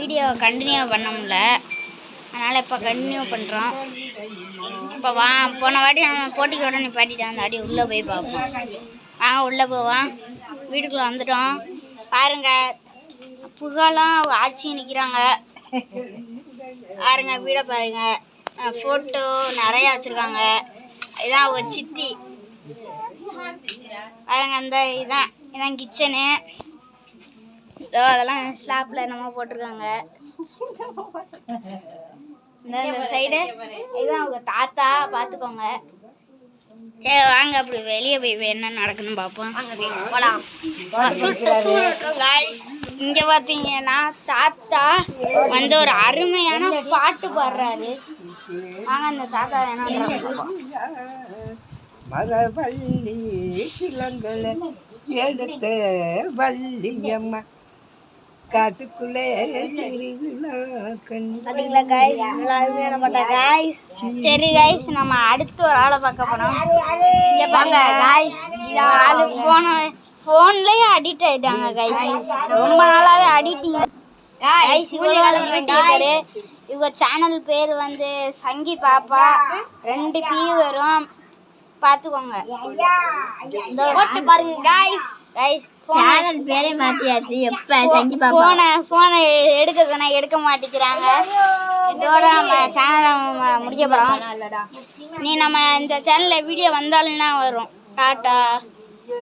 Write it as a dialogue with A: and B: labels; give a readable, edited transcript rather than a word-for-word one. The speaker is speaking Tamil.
A: வீடியோ கண்டினியூ பண்ண முடியல, அதனால் இப்போ கண்டினியூ பண்ணுறோம். இப்போ போன வாட்டி நம்ம போட்டிக்கோட நிப்பாட்டிட்டோம், அந்த வாட்டி உள்ளே போய் பார்ப்போம். வாங்க உள்ளே போவோம். வீட்டுக்குள்ளே வந்துட்டோம். பாருங்க, புகழும் ஆட்சி நிற்கிறாங்க. பாருங்க, வீடை பாருங்க, ஃபோட்டோ நிறையா வச்சுருக்காங்க. இதான் ஒரு சித்தி. பாருங்க, இதான் கிச்சனு. இதோ அதெல்லாம் ஸ்லாப்பில் என்னமோ போட்டிருக்காங்க. இந்த சைடு இதுதான் அவங்க தாத்தா, பார்த்துக்கோங்க. சரி வாங்க, அப்படி வெளியே போய் என்ன நடக்குன்னு பார்ப்போம். போகலாம். இங்கே பார்த்தீங்கன்னா தாத்தா ஒரு அருமையான பாட்டு பாடுறாரு. வாங்க அந்த தாத்தா என்ன
B: மரவள்ளி கிழங்குல எடுத்த வள்ளியம்மா காட்டுக்குள்ளே
A: சரி கைஸ், நம்ம அடுத்து ஒரு ஆளை பார்க்க போனோம். இங்கே பாருங்க கைஸ், ஆளு ஃபோன்லேயே அடிக்ட் ஆகிட்டாங்க கைஸ். ரொம்ப நாளாகவே அடிக்டிங் கைஸ். இவங்க சேனல் பேர் சங்கி பாப்பா, 2 P வரும், பார்த்துக்கோங்க. போட்டு பாருங்க கைஸ். சேனல் பேரே மாற்றியாச்சு. எப்போ சங்கி பாப்பா ஃபோனை எடுக்கிறதுனா எடுக்க மாட்டேங்கிறாங்க. இதோட நம்ம சேனலை முடிக்க போகிறோம். நீ நம்ம இந்த சேனலில் வீடியோ வந்தாலும் வரும். டாட்டா.